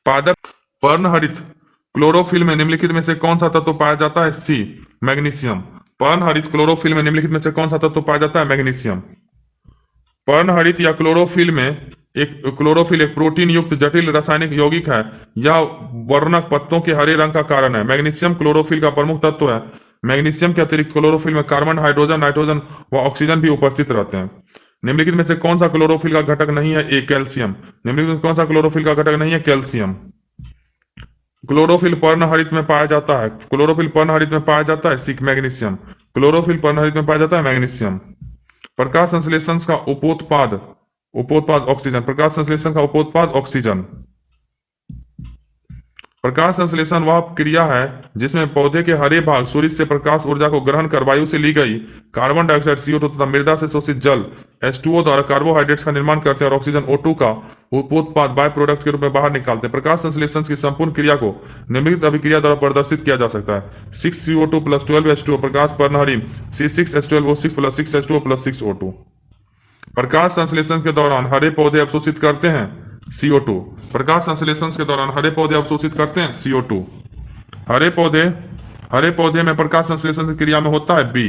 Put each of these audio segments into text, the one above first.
पादप पर्णहरित क्लोरोफिल में निम्नलिखित में से कौन सा तत्व पाया जाता है? सी, मैग्नीशियम। पर्णहरित क्लोरोफिल में निम्नलिखित में से कौन सा तत्व पाया जाता है? मैग्नीशियम। पर्णहरित या क्लोरोफिल एक प्रोटीन युक्त जटिल रासायनिक यौगिक है। यह वर्णक पत्तों के हरे रंग का कारण है। मैग्नीशियम क्लोरोफिल का प्रमुख तत्व है। मैग्नीशियम के अतिरिक्त क्लोरोफिल में कार्बन, हाइड्रोजन, नाइट्रोजन व ऑक्सीजन भी उपस्थित रहते हैं। निम्नलिखित में से कौन सा क्लोरोफिल का घटक नहीं है? ए, कैल्शियम। निम्नलिखित में कौन सा क्लोरोफिल का घटक नहीं है? कैल्शियम। क्लोरोफिल पर्णहरित में पाया जाता है। क्लोरोफिल पर्णहरित में पाया जाता है। सी, मैग्नीशियम। क्लोरोफिल पर्णहरित में पाया जाता है मैग्नीशियम। प्रकाश संश्लेषण का उपोत्पाद ऑक्सीजन। प्रकाश संश्लेषण का उपोत्पाद ऑक्सीजन। प्रकाश संश्लेषण वह क्रिया है जिसमें पौधे के हरे भाग सूर्य से प्रकाश ऊर्जा को ग्रहण कर वायु से ली गई कार्बन डाइऑक्साइड CO2 तथा मृदा से शोषित जल H2O द्वारा कार्बोहाइड्रेट्स का निर्माण करते हैं और ऑक्सीजन O2 का उपोत्पाद बाय प्रोडक्ट के रूप में बाहर निकालते हैं। प्रकाश संश्लेषण की संपूर्ण क्रिया को निम्नलिखित अभिक्रिया द्वारा प्रदर्शित किया जा सकता है। 6CO2 + 12H2O प्रकाश पर्णहरित C6H12O6 + 6H2O + 6O2। प्रकाश संश्लेषण के दौरान हरे पौधे अवशोषित करते हैं CO2। प्रकाश संश्लेषण के दौरान हरे पौधे अवशोषित करते हैं CO2। हरे पौधे में प्रकाश संश्लेषण की क्रिया में होता है बी,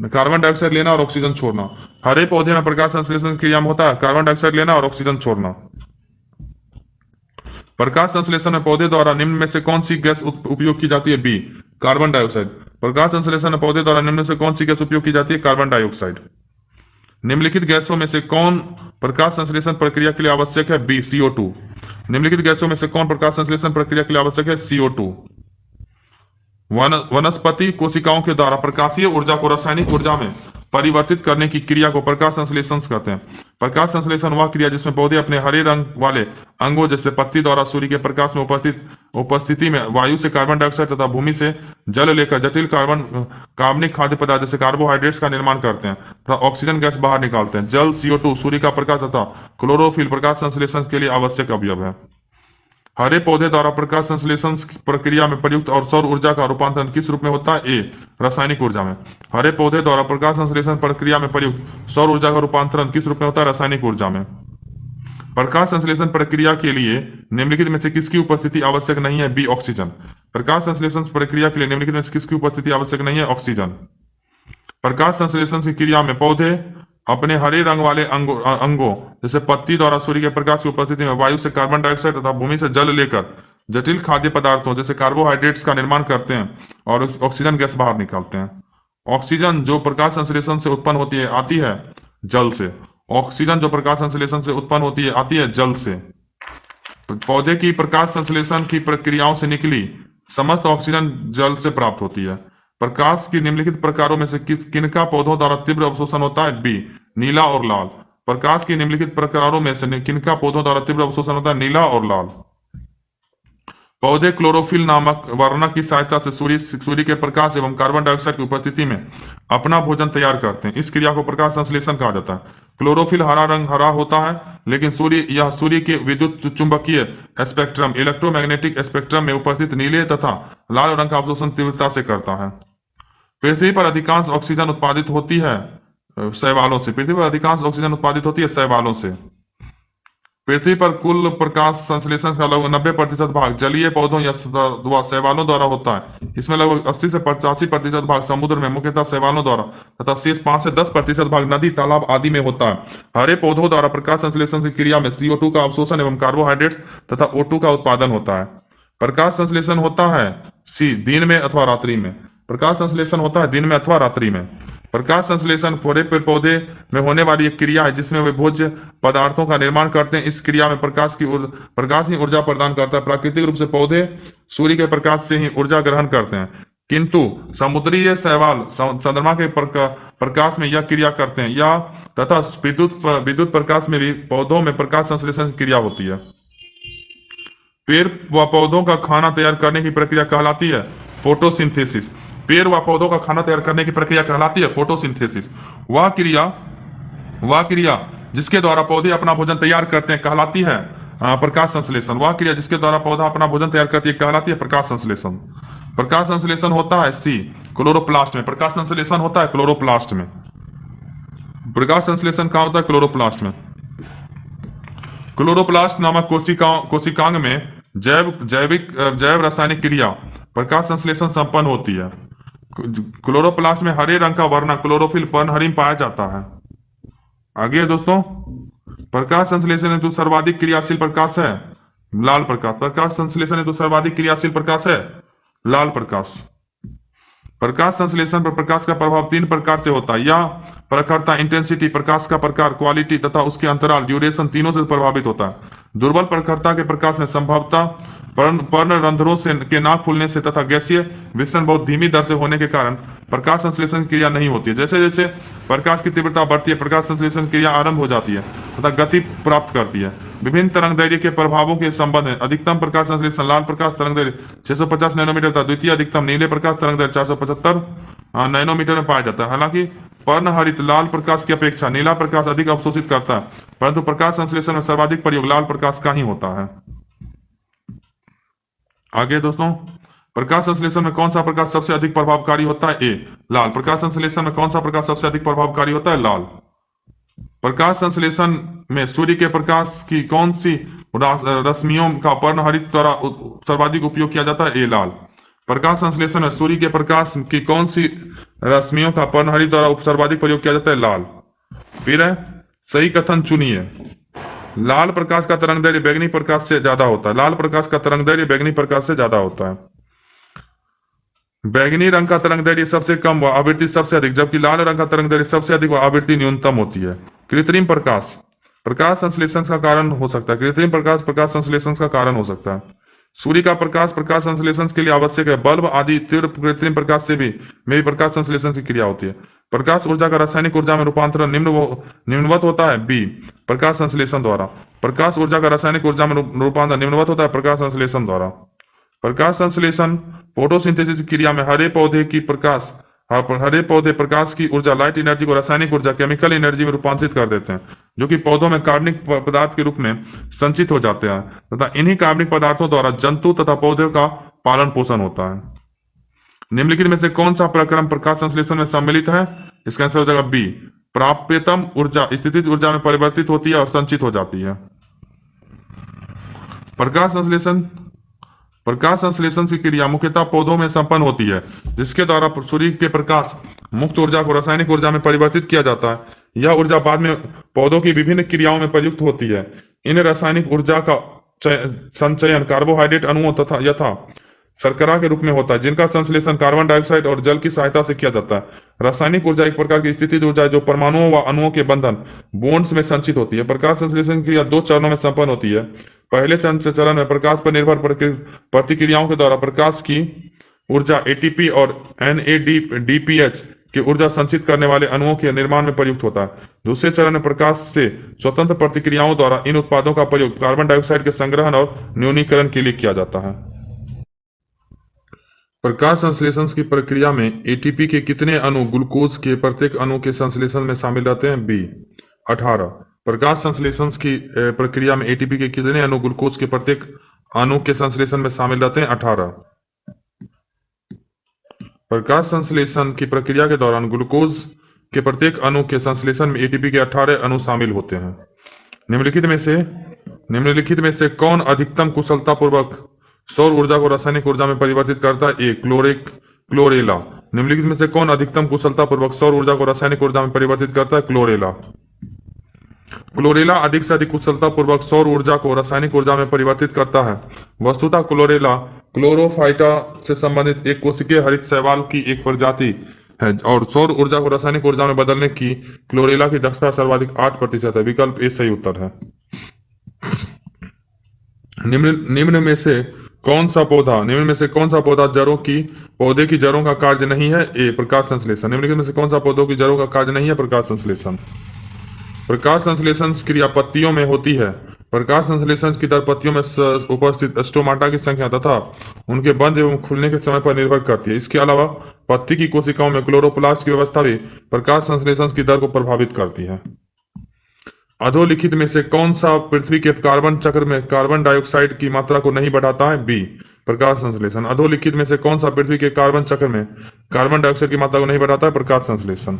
कार्बन डाइऑक्साइड लेना और ऑक्सीजन छोड़ना। हरे पौधे में प्रकाश संश्लेषण की क्रिया में होता है कार्बन डाइऑक्साइड लेना और ऑक्सीजन छोड़ना। प्रकाश संश्लेषण में पौधे द्वारा निम्न में से कौन सी गैस उपयोग की जाती है? B, carbon dioxide. प्रकाश संश्लेषण में पौधे द्वारा निम्न में से कौन सी गैस उपयोग की जाती है? Carbon dioxide. निम्नलिखित गैसों में से कौन प्रकाश संश्लेषण प्रक्रिया के लिए आवश्यक है? B, CO2। निम्नलिखित गैसों में से कौन प्रकाश संश्लेषण प्रक्रिया के लिए आवश्यक है? CO2। वनस्पति कोशिकाओं के द्वारा प्रकाशीय ऊर्जा को रासायनिक ऊर्जा में परिवर्तित करने की क्रिया को प्रकाश संश्लेषण कहते हैं। प्रकाश संश्लेषण वह क्रिया जिसमें पौधे अपने हरे रंग वाले अंगों जैसे पत्ती द्वारा सूर्य के प्रकाश में उपस्थिति में वायु से कार्बन डाइऑक्साइड तथा भूमि से जल लेकर जटिल कार्बनिक खाद्य पदार्थ जैसे कार्बोहाइड्रेट्स का निर्माण करते हैं तथा ऑक्सीजन गैस बाहर निकालते हैं। जल, CO2, सूर्य का प्रकाश तथा क्लोरोफिल प्रकाश संश्लेषण के लिए आवश्यक अवयव है। हरे पौधे द्वारा प्रकाश संश्लेषण प्रक्रिया में प्रयुक्त और सौर ऊर्जा का रूपांतरण किस रूप में होता है? ए, रासायनिक ऊर्जा में। हरे पौधे द्वारा प्रकाश संश्लेषण प्रक्रिया में प्रयुक्त सौर ऊर्जा का रूपांतरण किस रूप में होता है? रासायनिक ऊर्जा में। प्रकाश संश्लेषण प्रक्रिया के लिए निम्नलिखित में से किसकी उपस्थिति आवश्यक नहीं है? B, oxygen. प्रकाश संश्लेषण प्रक्रिया के लिए निम्नलिखित में से किसकी उपस्थिति आवश्यक नहीं है? ऑक्सीजन। प्रकाश संश्लेषण की क्रिया में पौधे अपने हरे रंग वाले अंगों जैसे पत्ती द्वारा सूर्य के प्रकाश की उपस्थिति में वायु से कार्बन डाइऑक्साइड तथा भूमि से जल लेकर जटिल खाद्य पदार्थों जैसे कार्बोहाइड्रेट्स का निर्माण करते हैं और ऑक्सीजन गैस बाहर निकालते हैं। ऑक्सीजन जो प्रकाश संश्लेषण से उत्पन्न होती है आती है जल से। ऑक्सीजन जो प्रकाश संश्लेषण से उत्पन्न होती है आती है जल से। पौधे की प्रकाश संश्लेषण की प्रक्रियाओं से निकली समस्त ऑक्सीजन जल से प्राप्त होती है। प्रकाश की निम्नलिखित प्रकारों में से किनका पौधों द्वारा तीव्र अवशोषण होता है? बी, नीला और लाल। प्रकाश की निम्नलिखित प्रकारों में से किनका पौधों द्वारा तीव्र अवशोषण होता है? नीला और लाल। पौधे क्लोरोफिल नामक वर्णक की सहायता से सूर्य के प्रकाश एवं कार्बन डाइऑक्साइड की उपस्थिति में अपना भोजन तैयार करते हैं। इस क्रिया को प्रकाश संश्लेषण कहा जाता है। क्लोरोफिल हरा होता है लेकिन सूर्य के विद्युत चुंबकीय स्पेक्ट्रम इलेक्ट्रोमैग्नेटिक स्पेक्ट्रम में उपस्थित नीले तथा लाल रंग का अवशोषण तीव्रता से करता है। पृथ्वी पर अधिकांश ऑक्सीजन उत्पादित होती है शैवालों से। पृथ्वी पर अधिकांश ऑक्सीजन उत्पादित होती है शैवालों से। पृथ्वी पर कुल प्रकाश संश्लेषण का लगभग 90% भाग जलीय पौधों या शैवालों द्वारा होता है। इसमें लगभग 80 से 85% भाग समुद्र में मुख्यतः शैवालों द्वारा तथा शेष 5 से 10% भाग नदी, तालाब आदि में होता है। हरे पौधों द्वारा प्रकाश संश्लेषण की क्रिया में CO2 का अवशोषण एवं कार्बोहाइड्रेट्स तथा O2 का उत्पादन होता है। प्रकाश संश्लेषण होता है सी, दिन में अथवा रात्रि में। प्रकाश संश्लेषण होता है दिन में अथवा रात्रि में। प्रकाश संश्लेषण पेड़ पौधे में होने वाली एक क्रिया है जिसमें वे भोज्य पदार्थों का निर्माण करते हैं। इस क्रिया में प्रकाश ही ऊर्जा प्रदान करता है। प्राकृतिक रूप से पौधे सूर्य के प्रकाश से ही ऊर्जा ग्रहण करते हैं, किंतु समुद्रीय शैवाल चंद्रमा के प्रकाश में यह क्रिया करते हैं। या तथा विद्युत प्रकाश में भी पौधों में प्रकाश संश्लेषण की क्रिया होती है। पेड़ व पौधों का खाना तैयार करने की प्रक्रिया कहलाती है फोटोसिंथेसिस। पेड़ व पौधों का खाना तैयार करने की प्रक्रिया कहलाती है फोटोसिंथेसिस। वह क्रिया जिसके द्वारा पौधे अपना भोजन तैयार करते हैं कहलाती है प्रकाश संश्लेषण। वह क्रिया जिसके द्वारा पौधा अपना भोजन तैयार करती है कहलाती है प्रकाश संश्लेषण। प्रकाश संश्लेषण होता है सी, क्लोरोप्लास्ट में। प्रकाश संश्लेषण होता है क्लोरोप्लास्ट में। प्रकाश संश्लेषण कहां होता है? क्लोरोप्लास्ट में। क्लोरोप्लास्ट नामक कोशिकांग में जैव रासायनिक क्रिया प्रकाश संश्लेषण संपन्न होती है। क्लोरोप्लास्ट में हरे रंग का वर्णक क्लोरोफिल पर्णहरित पाया जाता है। आगे दोस्तों, प्रकाश संश्लेषण हेतु सर्वाधिक क्रियाशील प्रकाश है लाल प्रकाश। प्रकाश संश्लेषण हेतु सर्वाधिक क्रियाशील प्रकाश है लाल प्रकाश। प्रकाश संश्लेषण पर प्रकाश का प्रभाव 3 प्रकार से होता है। यह प्रखरता, इंटेंसिटी, प्रकाश का प्रकार, क्वालिटी तथा उसके अंतराल, ड्यूरेशन, तीनों से प्रभावित होता है। दुर्बल प्रखरता के प्रकाश में संभवतः पर्ण रंध्रों से के ना खुलने से तथा गैसीय विसरण बहुत धीमी दर से होने के कारण प्रकाश संश्लेषण क्रिया नहीं होती है। जैसे जैसे प्रकाश की तीव्रता बढ़ती है, प्रकाश संश्लेषण क्रिया आरंभ हो जाती है तथा गति प्राप्त करती है। विभिन्न तरंग दैर्ध्य के प्रभावों के संबंध में अधिकतम प्रकाश संश्लेषण लाल प्रकाश तरंग दैर्ध्य 650 नैनोमीटर तथा द्वितीय अधिकतम नीले प्रकाश तरंग दैर्ध्य 475 नैनोमीटर में पाया जाता है। हालांकि पर्णहरित लाल प्रकाश की अपेक्षा नीला प्रकाश अधिक अवशोषित करता है, परंतु प्रकाश संश्लेषण में सर्वाधिक प्रयोग लाल प्रकाश का ही होता है। आगे दोस्तों, प्रकाश संश्लेषण में कौन सा प्रकाश सबसे अधिक प्रभावकारी होता है? ए लाल। प्रकाश संश्लेषण में कौन सा प्रकाश सबसे अधिक प्रभावकारी होता है? लाल। प्रकाश संश्लेषण में सूर्य के प्रकाश की कौन सी रश्मियों का पर्णहरित द्वारा सर्वाधिक उपयोग किया जाता है? ए लाल। प्रकाश संश्लेषण में सूर्य के प्रकाश की कौन सी रश्मियों का पर्णहरित द्वारा सर्वाधिक प्रयोग किया जाता है? लाल। फिर है सही कथन चुनिए। लाल प्रकाश का तरंगदैर्घ्य बैंगनी प्रकाश से ज्यादा होता है। लाल प्रकाश का तरंगदैर्घ्य बैंगनी प्रकाश से ज्यादा होता है। बैंगनी रंग का तरंगदैर्घ्य सबसे कम व आवृत्ति सबसे अधिक, जबकि लाल रंग का तरंगदैर्घ्य सबसे अधिक व आवृत्ति न्यूनतम होती है। कृत्रिम प्रकाश प्रकाश संश्लेषण का कारण हो सकता है। कृत्रिम प्रकाश प्रकाश संश्लेषण का कारण हो सकता है। सूर्य का प्रकाश प्रकाश संश्लेषण के लिए आवश्यक है। बल्ब आदि तीव्र कृत्रिम प्रकाश से भी प्रकाश संश्लेषण की क्रिया होती है। प्रकाश ऊर्जा का रासायनिक ऊर्जा में रूपांतरण निम्नवत होता है। बी प्रकाश संश्लेषण द्वारा। प्रकाश ऊर्जा का रासायनिक ऊर्जा में रूपांतरण निम्नवत होता है प्रकाश संश्लेषण द्वारा। प्रकाश संश्लेषण फोटोसिंथेसिस क्रिया में हरे पौधे प्रकाश की ऊर्जा लाइट एनर्जी को रासायनिक ऊर्जा केमिकल एनर्जी में रूपांतरित कर देते हैं, जो कि पौधों में कार्बनिक पदार्थ के रूप में संचित हो जाते हैं तथा इन्हीं कार्बनिक पदार्थों द्वारा जंतु तथा पौधों का पालन पोषण होता है। निम्नलिखित में से कौन सा प्रक्रम प्रकाश संश्लेषण में सम्मिलित है? इसका आंसर हो जाएगा बी। प्राप्यतम ऊर्जा स्थितिज ऊर्जा में परिवर्तित होती है और संचित हो जाती है। प्रकाश संश्लेषण की क्रिया मुख्यतः पौधों में संपन्न होती है, जिसके द्वारा सूर्य के प्रकाश मुक्त ऊर्जा को रासायनिक ऊर्जा में परिवर्तित किया जाता है। यह ऊर्जा बाद में पौधों की विभिन्न क्रियाओं में प्रयुक्त होती है। इन रासायनिक ऊर्जा का संचयन कार्बोहाइड्रेट अणुओं तथा यथा शर्करा के रूप में होता है, जिनका संश्लेषण कार्बन डाइऑक्साइड और जल की सहायता से किया जाता है। रासायनिक ऊर्जा एक प्रकार की स्थितिज ऊर्जा है जो परमाणुओं व अणुओं के बंधन बॉन्ड्स में संचित होती है। प्रकाश संश्लेषण की क्रिया 2 चरणों में संपन्न होती है। पहले चरण में प्रकाश पर निर्भर प्रतिक्रियाओं के द्वारा प्रकाश की ऊर्जा एटीपी और NADPH की ऊर्जा संचित करने वाले अणुओं के निर्माण में प्रयुक्त होता है। दूसरे चरण में प्रकाश से स्वतंत्र प्रतिक्रियाओं द्वारा इन उत्पादों का प्रयोग कार्बन डाइऑक्साइड के संग्रहण और न्यूनीकरण के लिए किया जाता है। प्रकाश संश्लेषण की प्रक्रिया में एटीपी के कितने अणु ग्लूकोज के प्रत्येक अणु के संश्लेषण में शामिल रहते हैं? बी 18। प्रकाश संश्लेषण की प्रक्रिया में एटीपी के कितने अणु ग्लूकोज के प्रत्येक अणु के संश्लेषण में शामिल रहते हैं? 18। प्रकाश संश्लेषण की प्रक्रिया के दौरान ग्लूकोज के प्रत्येक अणु के संश्लेषण में एटीपी के 18 अणु शामिल होते हैं। निम्नलिखित में से कौन अधिकतम कुशलतापूर्वक सौर ऊर्जा को रासायनिक ऊर्जा में परिवर्तित करता है? ए क्लोरेला। निम्नलिखित में से कौन अधिकतम कुशलतापूर्वक सौर ऊर्जा को रासायनिक ऊर्जा में परिवर्तित करता है? क्लोरेला। क्लोरेला अधिक से अधिक कुशलतापूर्वक सौर ऊर्जा को रासायनिक ऊर्जा में परिवर्तित करता है। वस्तुतः क्लोरेला क्लोरोफाइटा से संबंधित एक कोशिकीय हरित शैवाल की एक प्रजाति है और सौर ऊर्जा को रासायनिक ऊर्जा में बदलने की क्लोरेला की दक्षता सर्वाधिक 8% है। विकल्प ए सही उत्तर है। निम्न में से कौन सा पौधा पौधे की जड़ों का कार्य नहीं है? ए प्रकाश संश्लेषण। निम्नलिखित में से कौन सा पौधों की जड़ों का कार्य नहीं है? प्रकाश संश्लेषण। प्रकाश संश्लेषण क्रिया पत्तियों में होती है। प्रकाश संश्लेषण की दर पत्तियों में उपस्थित स्टोमाटा की संख्या तथा उनके बंद एवं खुलने के समय पर निर्भर करती है। इसके अलावा पत्ती की कोशिकाओं में क्लोरोप्लास्ट की व्यवस्था भी प्रकाश संश्लेषण की दर को प्रभावित करती है। अधोलिखित में से कौन सा पृथ्वी के कार्बन चक्र में कार्बन डाइऑक्साइड की मात्रा को नहीं बढ़ाता है? बी प्रकाश संश्लेषण। अधोलिखित में से कौन सा पृथ्वी के कार्बन चक्र में कार्बन डाइऑक्साइड की मात्रा को नहीं बढ़ाता है? प्रकाश संश्लेषण।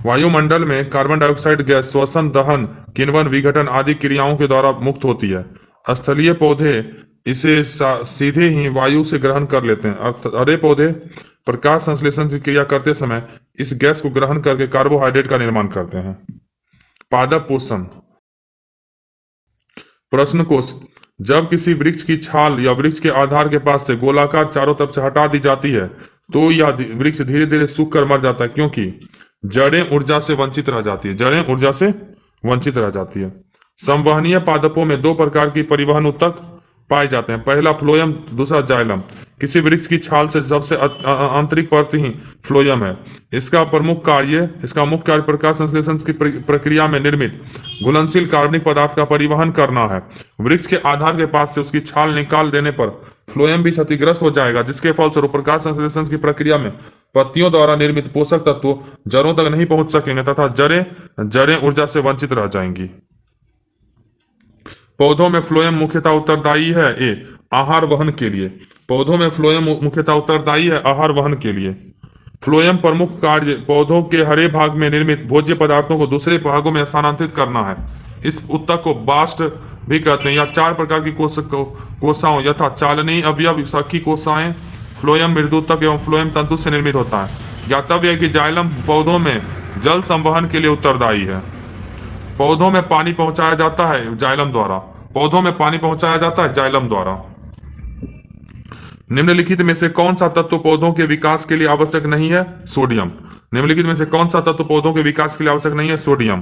वायुमंडल में कार्बन डाइऑक्साइड गैस श्वसन, दहन, किण्वन, विघटन आदि क्रियाओं के द्वारा मुक्त होती है। स्थलीय पौधे इसे सीधे ही वायु से ग्रहण कर लेते हैं। हरे पौधे प्रकाश संश्लेषण की क्रिया करते समय इस गैस को ग्रहण करके कार्बोहाइड्रेट का निर्माण करते हैं। पादप पोषण। प्रश्न कोश। जब किसी वृक्ष की छाल या वृक्ष के आधार के पास से गोलाकार चारों तरफ से हटा दी जाती है तो यह वृक्ष धीरे धीरे सूख कर मर जाता है, क्योंकि जड़ें ऊर्जा से वंचित रह जाती है। जड़ें ऊर्जा से वंचित रह जाती है। संवहनीय पादपों में दो प्रकार की परिवहन ऊतक पाए जाते हैं, पहला फ्लोएम, दूसरा जाइलम। किसी वृक्ष की छाल से सबसे आंतरिक परत ही फ्लोएम है। इसका मुख्य कार्य प्रकाश संश्लेषण की प्रक्रिया में निर्मित घुलनशील कार्बनिक पदार्थ का परिवहन करना है। वृक्ष के आधार के पास से उसकी छाल निकाल देने पर फ्लोएम भी क्षतिग्रस्त हो जाएगा, जिसके फलस्वरूप प्रकाश संश्लेषण की प्रक्रिया में पत्तियों द्वारा निर्मित पोषक तत्व जड़ों तक नहीं पहुंच सकेंगे तथा जड़ें ऊर्जा से वंचित रह जाएंगी। पौधों में फ्लोएम मुख्यतः उत्तरदायी है आहार वहन के लिए। पौधों में फ्लोएम मुख्यतः उत्तरदायी है आहार वहन के लिए। फ्लोएम प्रमुख कार्य पौधों के हरे भाग में निर्मित भोज्य पदार्थों को दूसरे भागों में स्थानांतरित करना है। इस ऊतक को बास्ट भी कहते हैं। या चार प्रकार की कोशिकाओं यथा चालनीय अवयव सखी कोशिकाएं, फ्लोएम मृदुतक एवं फ्लोएम तंतु से निर्मित होता है। ज्ञातव्य है कि जाइलम पौधों में जल संवहन के लिए उत्तरदायी है। पौधों में पानी पहुंचाया जाता है जाइलम द्वारा। पौधों में पानी पहुंचाया जाता है जाइलम द्वारा। निम्नलिखित में से कौन सा तत्व पौधों के विकास के लिए आवश्यक नहीं है? सोडियम। निम्नलिखित में से कौन सा तत्व पौधों के विकास के लिए आवश्यक नहीं है? सोडियम।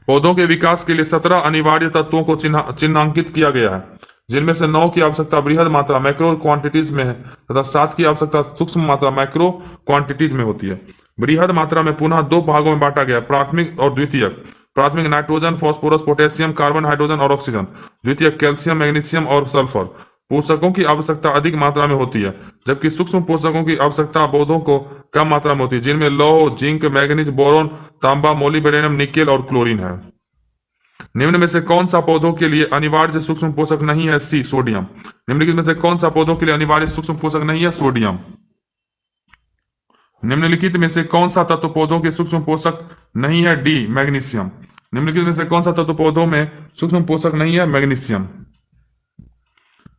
पौधों के विकास के लिए 17 अनिवार्य तत्वों को चिन्हांकित किया गया है, जिनमें से 9 की आवश्यकता बृहद मात्रा मैक्रो क्वांटिटीज में है तथा 7 की आवश्यकता सूक्ष्म मात्रा माइक्रो क्वांटिटीज में होती है। बृहद मात्रा में पुनः 2 भागों में बांटा गया, प्राथमिक और द्वितीयक। प्राथमिक nitrogen, phosphorus, potassium, carbon, hydrogen और ऑक्सीजन। द्वितीयक कैल्शियम, मैग्नीशियम और सल्फर। पोषकों की आवश्यकता अधिक मात्रा में होती है, जबकि सूक्ष्म पोषकों की आवश्यकता पौधों को कम मात्रा में होती है, जिनमें लौह, जिंक, मैग्नीज, बोरोन, तांबा, मोलिब्डेनम, निकेल और क्लोरीन है। निम्न में से कौन सा पौधों के लिए अनिवार्य सूक्ष्म पोषक नहीं है? सी, सोडियम। निम्नलिखित में से कौन सा पौधों के लिए अनिवार्य सूक्ष्म पोषक नहीं है? सोडियम। निम्नलिखित में से कौन सा तत्व पौधों के सूक्ष्म पोषक नहीं है? D, magnesium. निम्नलिखित में से कौन सा तत्व पौधों में सूक्ष्म पोषक नहीं है? मैग्नीशियम।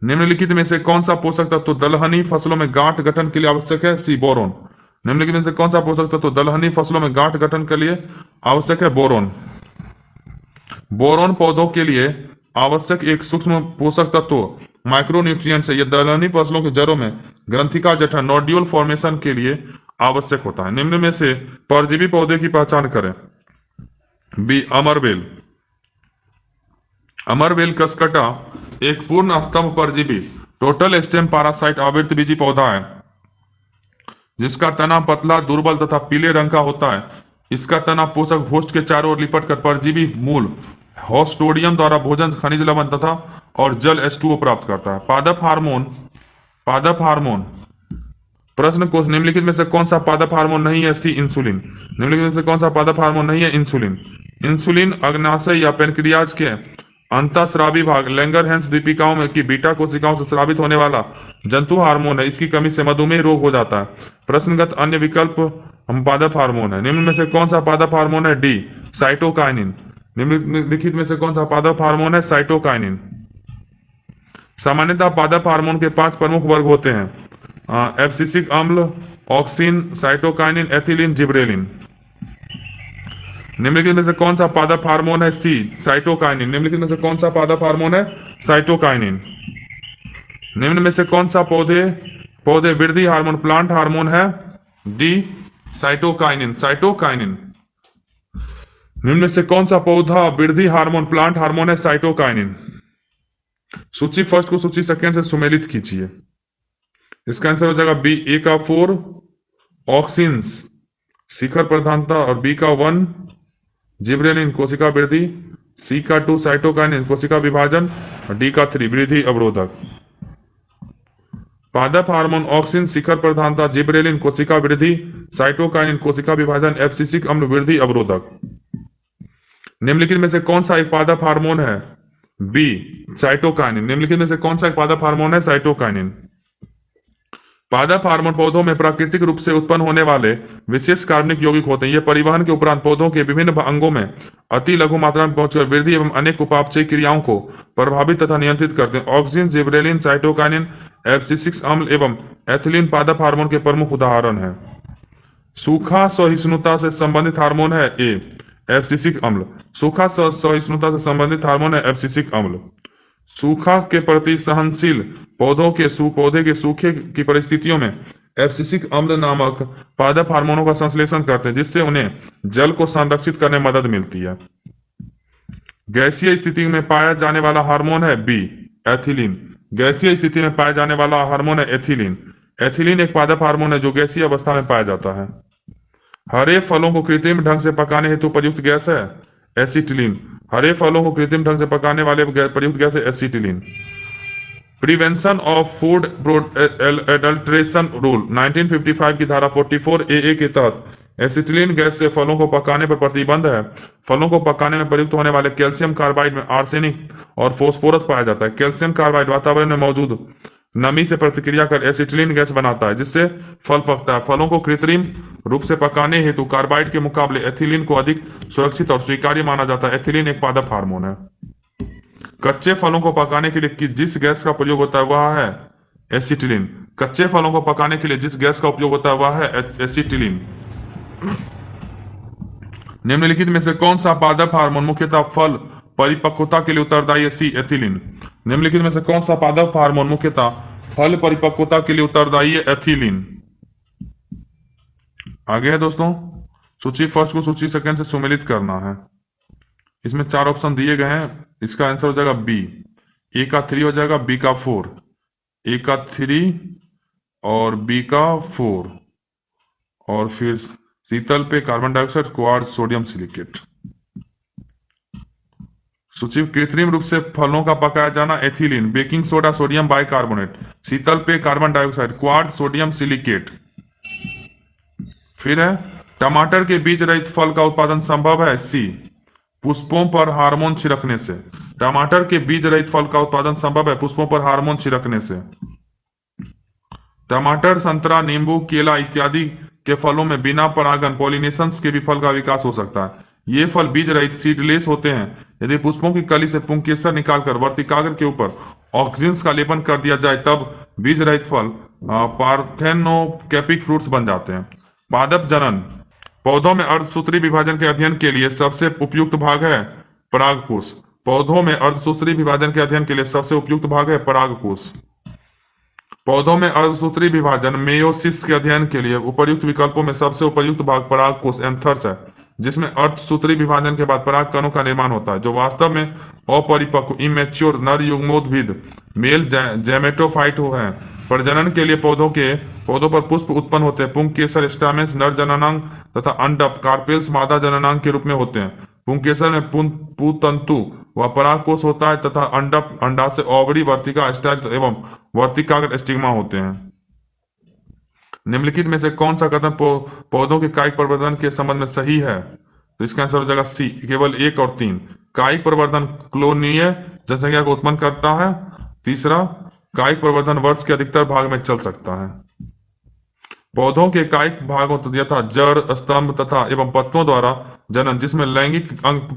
निम्नलिखित में से कौन सा पोषक तत्व दलहनी फसलों में गांठ गठन के लिए आवश्यक है? सी, बोरोन। निम्नलिखित में से कौन सा पोषक तत्व दलहनी फसलों में गांठ गठन के लिए आवश्यक है? बोरोन। बोरोन पौधों के लिए आवश्यक एक सूक्ष्म पोषक तत्व माइक्रोन्यूट्रिएंट्स है। यह दलहनी फसलों के जड़ों में ग्रंथिका गठन, नोड्यूल फॉर्मेशन के लिए आवश्यक होता है। निम्न में से परजीवी पौधे की पहचान करें। बी, अमरबेल। अमरबेल कसकटा एक पूर्ण स्तंभ परजीवी टोटल स्टेम पैरासाइट आवृतबीजी पौधा है, जिसका तना पतला, दुर्बल तथा पीले रंग का होता है। इसका तना पोषक भोष्ठ के चारों ओर लिपट कर परजीवी मूल हॉस्टोडियम द्वारा भोजन, खनिज लवण तथा और जल H2O प्राप्त करता है। पादप हार्मोन। प्रश्न को निम्नलिखित में से कौन सा पादप हार्मोन नहीं है? सी, इंसुलिन। निम्नलिखित में से कौन सा पादप हार्मोन नहीं है? इंसुलिन। इंसुलिन अग्नाशय या पेनक्रियाज के अंतःस्रावी भाग लैंगरहैंस द्वीपिकाओं में की बीटा कोशिकाओं से स्रावित होने वाला जंतु हार्मोन है। इसकी कमी से मधुमेह रोग हो जाता है। प्रश्नगत अन्य विकल्प पादप हार्मोन है। निम्न में से कौन सा पादप हार्मोन है? D, cytokinin. निम्नलिखित में से कौन सा पादप हार्मोन है? साइटोकाइनिन। सामान्यतः पादप हार्मोन के 5 प्रमुख वर्ग होते हैं: एब्सिसिक अम्ल, ऑक्सिन, साइटोकाइनिन, एथिलीन, जिब्रेलिन। निम्नलिखित में से कौन सा पादप हार्मोन है? सी, साइटोकाइनिन। निम्नलिखित में से कौन सा पादप हार्मोन है? साइटोकाइनिन। निम्न में से कौन सा पौधे वृद्धि हार्मोन प्लांट हार्मोन है? D, cytokinin. साइटोकाइनिन। निम्न में से कौन सा पौधा वृद्धि हार्मोन प्लांट हार्मोन है? साइटोकाइनिन। सूची फर्स्ट को सूची सेकेंड से सुमेलित कीजिए। इसका आंसर हो जाएगा बी, ए का 4 ऑक्सिन्स शिखर प्रधानता और बी का 1 जिब्रेलिन कोशिका वृद्धि, सी का 2 साइटोकाइनिन कोशिका विभाजन और डी का 3 वृद्धि अवरोधक। पादप हार्मोन ऑक्सिन शिखर प्रधानता, जिब्रेलिन कोशिका वृद्धि, साइटोकाइनिन कोशिका विभाजन, एब्सिसिक अम्ल वृद्धि अवरोधक। निम्नलिखित में से कौन सा एक पादप हार्मोन है? B, cytokinin. निम्नलिखित में से कौन सा एक पादप हार्मोन है? साइटोकाइनिन। पादप हार्मोन पौधों में प्राकृतिक रूप से उत्पन्न होने वाले विशेष कार्बनिक यौगिक होते हैं। ये परिवहन के उपरांत पौधों के विभिन्न अंगों में अति लघु मात्रा में पहुंचकर वृद्धि एवं अनेक उपापचयी क्रियाओं को प्रभावित तथा नियंत्रित करते हैं। ऑक्सीजन, जिबरेलिन, साइटोकाइनिन, एब्सिसिक अम्ल एवं एथिलीन पादप हार्मोन के प्रमुख उदाहरण हैं। सूखा सहिष्णुता से संबंधित हार्मोन है ए एब्सिसिक अम्ल। सूखा सहिष्णुता से संबंधित हार्मोन है एब्सिसिक अम्ल। सूखा के प्रति सहनशील पौधे के सूखे की परिस्थितियों में एब्सिसिक अम्ल नामक पादप हार्मोनों का संश्लेषण करते हैं, जिससे उन्हें जल को संरक्षित करने में मदद मिलती है। गैसीय स्थिति में पाया जाने वाला हार्मोन है बी एथिलीन। गैसीय स्थिति में पाया जाने वाला हार्मोन है एथिलीन। एथिलीन एक पादप हार्मोन है जो गैसीय अवस्था में पाया जाता है। हरे फलों को कृत्रिम ढंग से पकाने हेतु प्रयुक्त गैस है एसिटिलीन। हरे फलों को कृत्रिम ढंग से पकाने वाले प्रयुक्त गैस है acetylene. Prevention of food adulteration rule 1955 की धारा 44 ए के तहत एसिटिलीन गैस से फलों को पकाने पर प्रतिबंध है। फलों को पकाने में प्रयुक्त होने वाले कैल्शियम कार्बाइड में आर्सेनिक और फास्फोरस पाया जाता है। कैल्शियम कार्बाइड वातावरण में मौजूद नमी से प्रतिक्रिया कर एसिटिलीन गैस बनाता है, जिससे फल पकता है। फलों को कृत्रिम रूप से पकाने हेतु कार्बाइड के मुकाबले एथिलीन को अधिक सुरक्षित और स्वीकार्य माना जाता है। एथिलीन एक पादप हार्मोन है। कच्चे फलों को पकाने के लिए जिस गैस का प्रयोग होता है वह है एसिटिलीन। कच्चे फलों को पकाने के लिए जिस गैस का उपयोग होता है वह है एसिटिलीन। निम्नलिखित में से कौन सा पादप हार्मोन मुख्यतः फल परिपक्वता के लिए उत्तरदायी है? सी एथिलीन। निम्नलिखित में से कौन सा पादप हार्मोन मुख्यतः फल परिपक्वता के लिए उत्तरदायी है? एथिलीन। आगे है दोस्तों, सूची फर्स्ट को सूची सेकंड से सुमेलित करना है। इसमें 4 ऑप्शन दिए गए हैं, इसका आंसर हो जाएगा बी। ए का 3 हो जाएगा, बी का 4, ए का 3 और बी का 4, और फिर शीतल पे carbon dioxide, quartz, sodium silicate. सूची कृत्रिम रूप से फलों का पकाया जाना ethylene, baking soda, sodium bicarbonate, शीतल पे carbon dioxide, quartz, sodium silicate. फिर है टमाटर के बीज रहित फल का उत्पादन संभव है? सी पुष्पों पर हार्मोन छिड़कने से। टमाटर के बीज रहित फल का उत्पादन संभव है पुष्पों पर हार्मोन छिड़कने से। टमाटर, संतरा, नींबू, केला इत्यादि के फलों में बिना परागन पॉलिनेशन के भी फल का विकास हो सकता है। ये फल बीज रहित सीडलेस होते हैं। यदि पुष्पों की कली से पुंकेसर निकालकर वर्तिकाग्र के ऊपर ऑक्सीजन का लेपन कर दिया जाए तब बीज रहित फल पार्थेनोकैपिक फ्रूट्स बन जाते हैं। पादप जनन। पौधों में अर्धसूत्री विभाजन के अध्ययन के लिए सबसे उपयुक्त भाग है परागकोश। पौधों में अर्धसूत्री विभाजन के अध्ययन के लिए सबसे उपयुक्त भाग है परागकोश। पौधों में अर्धसूत्री विभाजन मेयोसिस के अध्ययन के लिए उपयुक्त विकल्पों में सबसे उपयुक्त भाग परागकोश एंथर्स है, जिसमें अर्धसूत्री विभाजन के बाद पराग कणों का निर्माण होता है, जो वास्तव में अपरिपक्व इमेच्योर नर युग्मोद्भिद मेल गैमेटोफाइट हैं। प्रजनन के लिए पौधों पर पुष्प उत्पन्न होते हैं। पुंकेसर स्टामेंस नर जननांग तथा अंडप कार्पेल्स मादा जननांग के रूप में होते हैं। पुंकेसर में पुतंतु व परागकोश होता है तथा अंडप अंडाशय ओवरी वर्तिका स्टाइल एवं वर्तिकाग्र स्टिग्मा होते हैं। निम्नलिखित में से कौन सा कथन पौधों के कायिक प्रवर्धन के संबंध में सही है? तो इसका आंसर हो जाएगा सी, केवल 1 और 3। कायिक प्रवर्धन क्लोनीय जनसंख्या को उत्पन्न करता है। तीसरा, कायिक प्रवर्धन वर्ष के अधिकतर भाग में चल सकता है। पौधों के कायिक भागों यथा जड़, स्तंभ तथा एवं पत्तों द्वारा जनन, जिसमें लैंगिक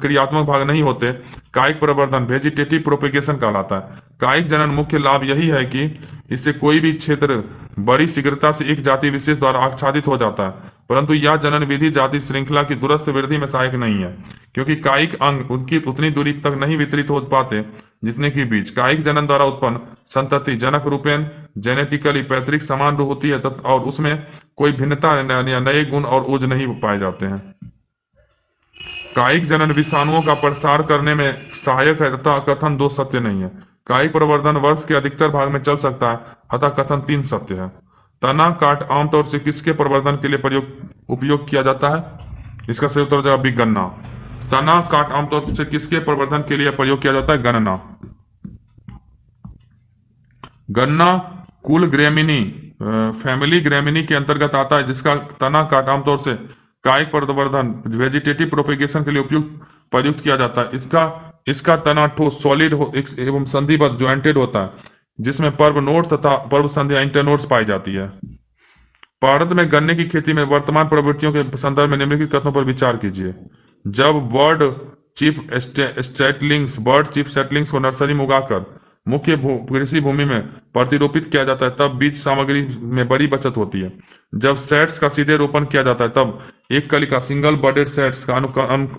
क्रियात्मक भाग नहीं होते, कायिक प्रवर्धन वेजिटेटिव प्रोपेगेशन कहलाता है। कायिक जनन मुख्य लाभ यही है कि इससे कोई भी क्षेत्र बड़ी शीघ्रता से एक जाति विशेष द्वारा आच्छादित हो जाता है, परंतु यह जनन विधि जाति श्रृंखला की दूरस्थ वृद्धि में सहायक नहीं है, क्योंकि कायिक अंग उनकी उतनी दूरी तक नहीं वितरित हो पाते जितने की बीज। कायिक जनन द्वारा उत्पन्न संतति जनक रूपेण जेनेटिकली पैतृक समान होती है और उसमें कोई भिन्नता या नए गुण और ऊर्ज नहीं पाए जाते हैं। कायिक जनन विषाणुओं का प्रसार करने में सहायक है तथा कथन 2 सत्य नहीं है। कायिक प्रवर्धन वर्ष के अधिकतर भाग में चल सकता है, अतः कथन 3 सत्य है। तना काट आमतौर से किसके प्रवर्धन के लिए उपयोग किया जाता है? इसका सही उत्तर हो जाएगा बी, गन्ना। तना काट आमतौर से किसके प्रवर्धन के लिए प्रयोग किया जाता है? गन्ना। गन्ना कुल ग्रेमिनी फैमिली ग्रेमिनी के अंतर्गत आता है, जिसका तना काट आमतौर से कायिक प्रवर्धन वेजिटेटिव प्रोपेगेशन के लिए प्रयुक्त किया जाता है। इसका तना ठोस सॉलिड एवं संधिबद्ध ज्वाइंटेड होता है। जिसमें पर्व नोड तथा पर्व संध्या इंटरनोड्स पाई जाती है। भारत में गन्ने की खेती में वर्तमान प्रवृत्तियों के संदर्भ में निम्नलिखित कथनों पर विचार कीजिए। जब बर्ड चिप सेटलिंग्स को नर्सरी में उगाकर मुख्य कृषि भूमि में प्रतिरोपित किया जाता है तब बीज सामग्री में बड़ी बचत होती है। जब सेट्स का सीधे रोपण किया जाता है तब एक कलिका सिंगल बर्डेड सेट्स का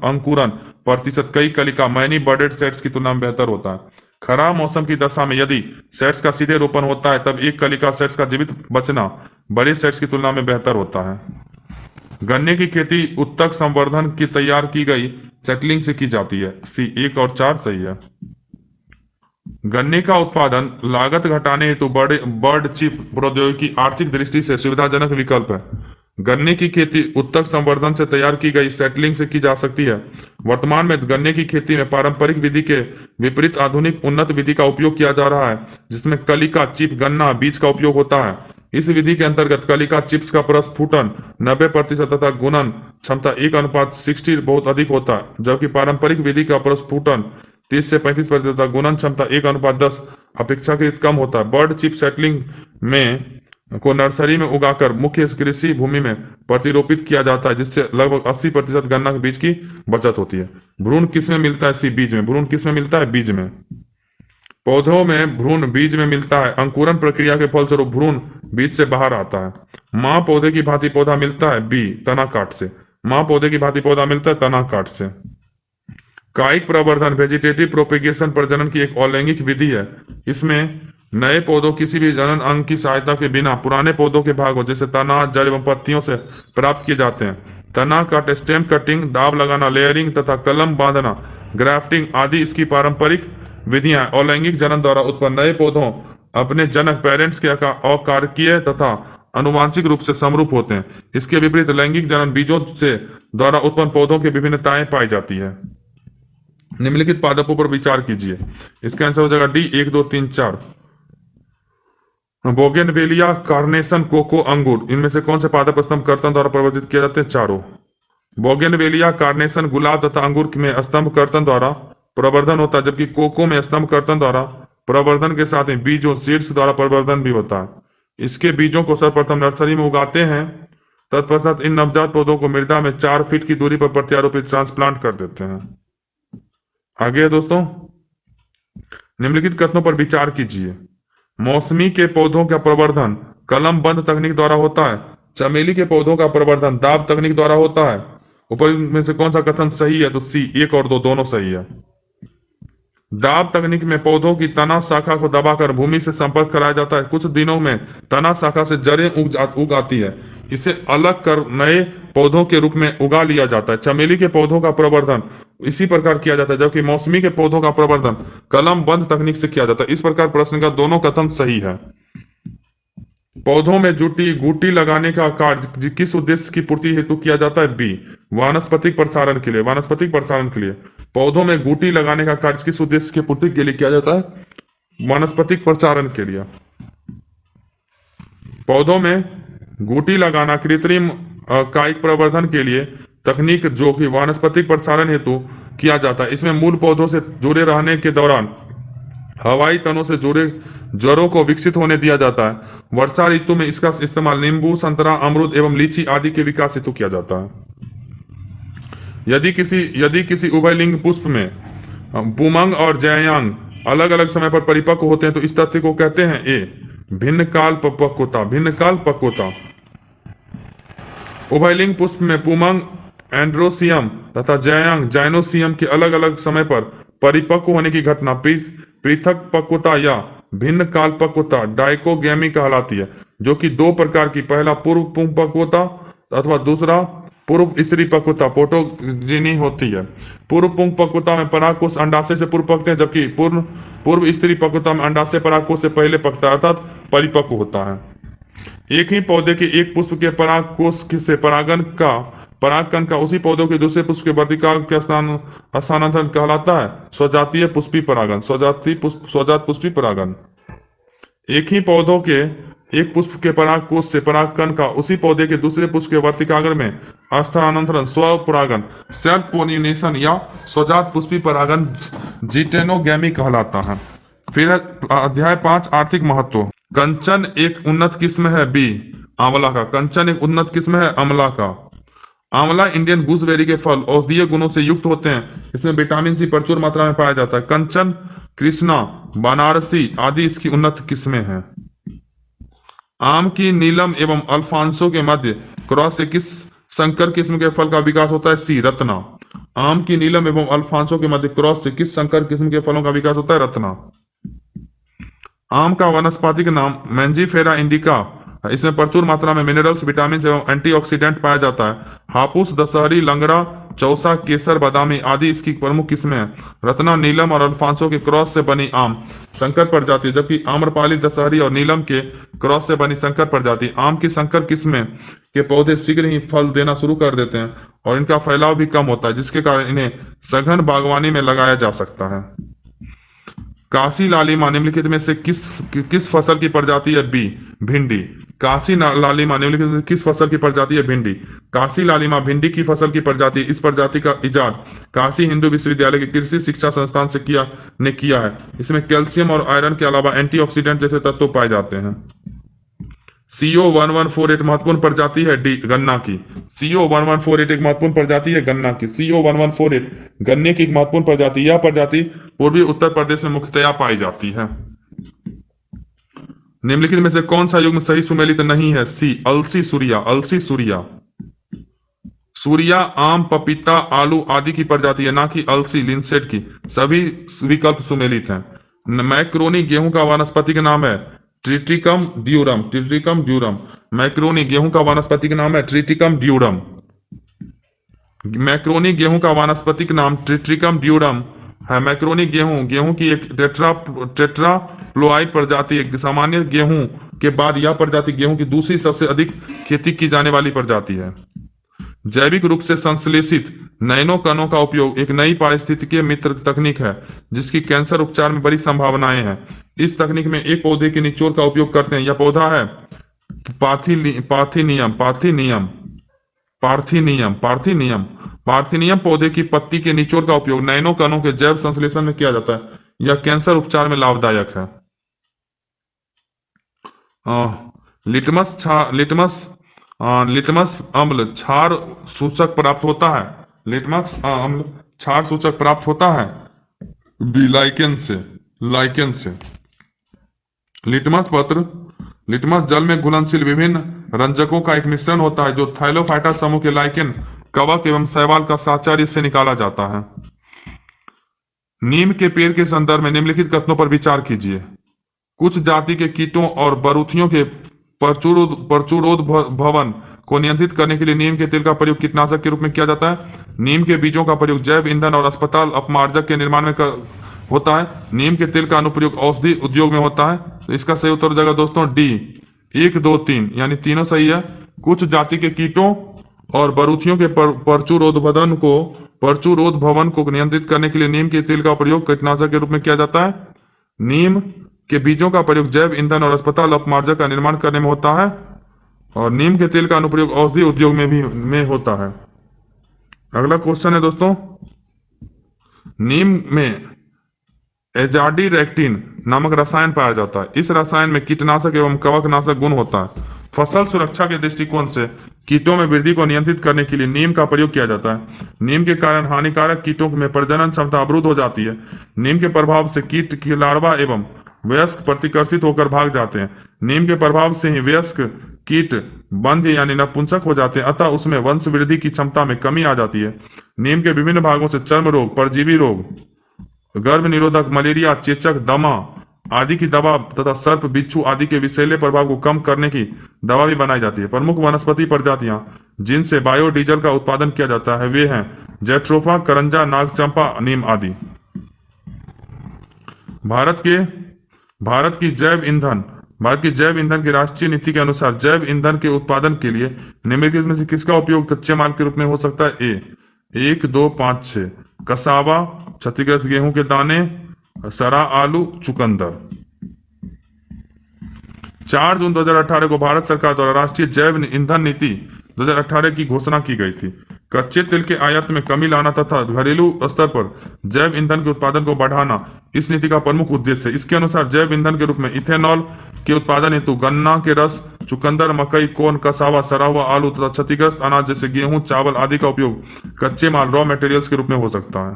अंकुरण प्रतिशत कई कलिका मैनी बर्डेड सेट्स की तुलना में बेहतर होता है। खराब मौसम की दशा में यदि सेट्स का सीधे रोपण होता है तब एक कलिका सेट्स का जीवित बचना बड़े सेट्स की तुलना में बेहतर होता है। गन्ने की खेती उत्तक संवर्धन की तैयार की गई सेटलिंग से की जाती है। सी 1 और 4 सही है। गन्ने का उत्पादन लागत घटाने हेतु बर्ड चिप प्रौद्योगिकी आर्थिक दृष्टि से सुविधाजनक विकल्प है। गन्ने की खेती उत्तक संवर्धन से तैयार की गई सेटलिंग से की जा सकती है। वर्तमान में गन्ने की खेती में पारंपरिक विधि के विपरीत आधुनिक उन्नत विधि का उपयोग किया जा रहा है, जिसमें कलिका चिप गन्ना बीज का उपयोग होता है। इस विधि के अंतर्गत कलिका चिप्स का प्रस्फुटन 90% तथा गुणन क्षमता 1:60 बहुत अधिक होता है, जबकि पारंपरिक विधि का प्रस्फुटन 30 से 35% तथा गुणन क्षमता 1:10 अपेक्षाकृत कम होता है। बर्ड चिप सेटलिंग में को नर्सरी में उगाकर मुख्य कृषि भूमि में प्रतिरोपित किया जाता है, जिससे लगभग 80% गन्ना के बीज की बचत होती है। भ्रूण किस में मिलता है? सी बीज में। भ्रूण किस में मिलता है? बीज में। पौधों में भ्रूण बीज में मिलता है। अंकुरण प्रक्रिया के फलस्वरूप भ्रूण बीज से बाहर आता है। मां पौधे की भांति पौधा मिलता है। बी तना काट से। मां पौधे की भांति पौधा मिलता है तना काट से। कायिक प्रवर्धन वेजिटेटिव प्रोपेगेशन प्रजनन की एक अलैंगिक विधि है। इसमें नए पौधों किसी भी जनन अंग की सहायता के बिना पुराने पौधों के भागों जैसे तना, जड़ एवं पत्तियों से प्राप्त किए जाते हैं। तना काट, स्टेम कटिंग, दाब लगाना, लेयरिंग तथा कलम बांधना, ग्राफ्टिंग आदि इसकी पारंपरिक विधियां। अलैंगिक जनन द्वारा उत्पन्न नए पौधों अपने जनक पेरेंट्स के अकारकीय तथा अनुवांशिक रूप से समरूप होते हैं। इसके विपरीत लैंगिक जनन बीजों से द्वारा उत्पन्न पौधों की विभिन्नताएं पाई जाती है। निम्नलिखित पादपों पर विचार कीजिए। इसका आंसर हो जाएगा डी 1, 2, 3, 4। बोगेनवेलिया, कार्नेशन, कोको, अंगूर, इनमें से कौन से पादप स्तंभ कर्तन द्वारा प्रवर्धित किए जाते हैं? चारों। बोगेनवेलिया, कार्नेशन, गुलाब तथा अंगूर में स्तंभ कर्तन द्वारा प्रवर्धन होता है, जबकि कोको में स्तंभ कर्तन द्वारा प्रवर्धन के साथ ही बीजों सीड्स द्वारा प्रवर्धन भी होता है। इसके बीजों को सर्वप्रथम नर्सरी में उगाते हैं, तत्पश्चात इन नवजात पौधों को मृदा में 4 फीट की दूरी पर प्रत्यारोपित ट्रांसप्लांट कर देते हैं। आगे है दोस्तों, निम्नलिखित कथनों पर विचार कीजिए। मौसमी के पौधों का प्रवर्धन कलम बंद तकनीक द्वारा होता है। चमेली के पौधों का प्रवर्धन दाब तकनीक द्वारा होता है। ऊपर में से कौन सा कथन सही है? तो सी 1 और 2 दोनों सही है। दाब तकनीक में पौधों की तना शाखा को दबाकर भूमि से संपर्क कराया जाता है। कुछ दिनों में तना शाखा से जड़ें उग आती है। इसे अलग कर नए पौधों के रूप में उगा लिया जाता है। चमेली के पौधों का प्रवर्धन इसी प्रकार किया जाता है, जबकि मौसमी के पौधों का प्रवर्धन कलम बंद तकनीक से किया जाता है। इस प्रकार प्रश्न का दोनों कथन सही है। पौधों में गुटी लगाने का कार्य किस उद्देश्य की पूर्ति हेतु किया जाता है? बी वानस्पतिक प्रसारण के लिए। वानस्पतिक प्रसारण के लिए पौधों में गुटी लगाने का कार्य किस उद्देश्य की पूर्ति के लिए किया जाता है? वानस्पतिक प्रसारण के लिए। पौधों में गुटी लगाना कृत्रिम कायिक प्रवर्धन के लिए तकनीक जो कि वानस्पतिक प्रसारण हेतु किया जाता है। इसमें मूल पौधों से जुड़े रहने के दौरान हवाई तनों से जुड़े जड़ों को विकसित होने दिया जाता है। वर्षा ऋतु में इसका इस्तेमाल नींबू, संतरा, अमरूद एवं लीची आदि के विकास हेतु किया जाता है। यदि किसी उभयलिंग पुष्प में पुमंग और जयांग अलग अलग समय पर परिपक्व होते हैं तो इस तथ्य को कहते हैं। ए भिन्न काल परिपक्वता। भिन्न काल परिपक्वता। उभयलिंग पुष्प में पुमंग एंड्रोसियम तथा जयांग जाइनोसियम के अलग अलग समय पर परिपक्व होने की घटना पृथक पक्वता या भिन्न काल पक्वता डाइकोगेमी कहलाती है, जो कि 2 प्रकार की, पहला पूर्व पुंपक्वता अथवा दूसरा पूर्व स्त्री पक्वता पोटोजिनी होती है। पूर्व पुंपक्वता में परागकोश अंडाशय से पूर्व पकते हैं, जबकि पूर्व स्त्री पक्वता में अंडाशय परागकोश से पहले पकता है अर्थात परिपक्व होता है। एक ही पौधे के एक पुष्प के परागकोश से परागकण का उसी पौधे के दूसरे पुष्प के वर्तिकाल के स्थानांतरण कहलाता है स्वजातीय पुष्पी परागण। स्वजात पुष्पी परागण। एक ही पौधों के एक पुष्प के परागकोश से परागकण का उसी पौधे के दूसरे पुष्प के वर्तिकाग्र में स्थानांतरण स्वपरागण सेल्फ पोलिनेशन या स्वजात पुष्पी परागण जिटेनोगेमी कहलाता है। फिर अध्याय 5 आर्थिक महत्व। कंचन एक उन्नत किस्म है बी आंवला का। कंचन एक उन्नत किस्म है आंवला का। आंवला इंडियन गूसबेरी के फल औषधीय गुणों से युक्त होते हैं। इसमें विटामिन सी प्रचुर मात्रा में पाया जाता है। कंचन, कृष्णा, बनारसी आदि इसकी उन्नत किस्में हैं। आम की नीलम एवं अल्फांसो के मध्य क्रॉस से किस संकर किस्म के फल का विकास होता है? सी रत्ना। आम की नीलम एवं अल्फांसो के मध्य क्रॉस से किस संकर किस्म के फलों का विकास होता है? रत्ना। आम का वानस्पतिक नाम मैंजीफेरा इंडिका। इसमें प्रचुर मात्रा में मिनरल्स, विटामिन एवं एंटीऑक्सीडेंट पाया जाता है। हापुस, दशहरी, लंगड़ा, चौसा, केसर, बादामी आदि इसकी प्रमुख किस्में हैं। रत्ना, नीलम और अल्फांसो के क्रॉस से बनी आम संकर प्रजाति, जबकि आम्रपाली, दशहरी और नीलम के क्रॉस से बनी संकर प्रजाति। आम की संकर किस्में के पौधे शीघ्र ही फल देना शुरू कर देते हैं और इनका फैलाव भी कम होता है, जिसके कारण इन्हें सघन बागवानी में लगाया जा सकता है। काशी लालिमा निम्नलिखित में से किस फसल की प्रजाति है? बी भिंडी। काशी लालिमा निम्नलिखित में से किस फसल की प्रजाति है? भिंडी। काशी लालिमा भिंडी की फसल की प्रजाति। इस प्रजाति का इजाद काशी हिंदू विश्वविद्यालय के कृषि शिक्षा संस्थान से किया है। इसमें कैल्शियम और आयरन के अलावा एंटीऑक्सीडेंट जैसे तत्व पाए जाते हैं। CO1148 महत्वपूर्ण प्रजाति है डी गन्ना की। CO1148 एक महत्वपूर्ण प्रजाति है गन्ना की। CO1148 गन्ने की एक महत्वपूर्ण प्रजाति। यह प्रजाति पूर्वी उत्तर प्रदेश में मुख्यतया पाई जाती है। निम्नलिखित में से कौन सा युग्म सही सुमेलित नहीं है? सी अलसी सूर्या। अलसी सूर्या। सूर्या आम, पपीता, आलू आदि की प्रजाति है, ना कि अलसी लिनसेट की। सभी विकल्प सुमेलित हैं। मैक्रोनी गेहूं का वानस्पतिक नाम है Triticum durum. Triticum durum. Macaroni गेहूं का वानस्पतिक नाम है ट्रिटिकम ड्यूरम। मैक्रोनी गेहूं का वानस्पतिक नाम ट्रिटिकम ड्यूरम है। मैक्रोनी गेहूं की एक टेट्राप्लोइड प्रजाति है। सामान्य गेहूं के बाद यह प्रजाति गेहूं की दूसरी सबसे अधिक खेती की जाने वाली प्रजाति है। जैविक रूप से संश्लेषित नैनो कणों का उपयोग एक नई पारिस्थितिकीय मित्र तकनीक है, जिसकी कैंसर उपचार में बड़ी संभावनाएं हैं। इस तकनीक में एक पौधे के निचोड़ का उपयोग करते हैं। यह पौधा है पार्थिनियम पौधे की पत्ती के निचोड़ का उपयोग नैनो कणों के जैव संश्लेषण में किया जाता है। यह कैंसर उपचार में लाभदायक है। लिटमस अम्ल क्षार सूचक प्राप्त होता है। लिटमस अम्ल क्षार सूचक प्राप्त होता है लाइकेन से। लिटमस जल में घुलनशील विभिन्न रंजकों का एक मिश्रण होता है, जो थाइलोफाइटा समूह के लाइकेन, कवक एवं शैवाल का साचार्य से निकाला जाता है। नीम के पेड़ के संदर्भ में निम्नलिखित कथनों पर विचार कीजिए। कुछ जाति के कीटों और बरूथियों के प्रचुरोद्भवन को नियंत्रित करने के लिए नीम के तेल का प्रयोग कीटनाशक के रूप में किया जाता है। नीम के बीजों का प्रयोग जैव ईंधन और अस्पताल अपमार्जक के निर्माण में होता है। नीम के तेल का अनुप्रयोग औषधि उद्योग में होता है। तो इसका सही उत्तर हो जाएगा दोस्तों डी 1, 2, 3, यानी तीनों सही है। कुछ जाति के कीटों और बरूथियों के प्रचुरोद्भवन को नियंत्रित करने के लिए नीम के तेल का प्रयोग कीटनाशक के रूप में किया जाता है। नीम के बीजों का प्रयोग जैव ईंधन और अस्पताल अपमार्जक का निर्माण करने में होता है, और नीम के तेल का अनुप्रयोग औषधि उद्योग में होता है। अगला क्वेश्चन है दोस्तों, नीम में एजाडिरेक्टिन नामक रसायन पाया जाता है। इस रसायन में कीटनाशक एवं कवकनाशक गुण होता है। फसल सुरक्षा के दृष्टिकोण से कीटों में वृद्धि को नियंत्रित करने के लिए नीम का प्रयोग किया जाता है। नीम के कारण हानिकारक कीटों में प्रजनन क्षमता अवरुद्ध हो जाती है। नीम के प्रभाव से कीट की लार्वा एवं वयस्क प्रतिकर्षित होकर भाग जाते हैं। नीम के प्रभाव से ही वयस्क कीट बंध्य यानी नपुंसक हो जाते हैं, अतः उसमें वंश वृद्धि की क्षमता में कमी आ जाती है। नीम के विभिन्न भागों से चर्म रोग, परजीवी रोग, गर्भ निरोधक, मलेरिया, चेचक, दमा आदि की दवा तथा सर्प, बिच्छू आदि के विषैले प्रभाव को कम करने की दवा भी बनाई जाती है। प्रमुख वनस्पति प्रजातियां जिनसे बायोडीजल का उत्पादन किया जाता है वे हैं जैट्रोफा, करंजा, नागचंपा, नीम आदि। भारत की जैव ईंधन की राष्ट्रीय नीति के अनुसार जैव ईंधन के उत्पादन के लिए निम्नलिखित में से किसका उपयोग कच्चे माल के रूप में हो सकता है? ए 1, 2, 5, 6 कसावा, क्षतिग्रस्त गेहूं के दाने, सरा, आलू, चुकंदर। 4 जून 2018 को भारत सरकार द्वारा राष्ट्रीय जैव ईंधन नीति 2018 की घोषणा की गई थी। कच्चे तेल के आयात में कमी लाना तथा घरेलू स्तर पर जैव ईंधन के उत्पादन को बढ़ाना इस नीति का प्रमुख उद्देश्य है। इसके अनुसार जैव ईंधन के रूप में इथेनॉल के उत्पादन हेतु गन्ना के रस, चुकंदर, मकई, कोन, कसावा, सड़ा हुआ आलू तथा क्षतिग्रस्त अनाज जैसे गेहूं, चावल आदि का उपयोग कच्चे माल रॉ मटेरियल्स के रूप में हो सकता है।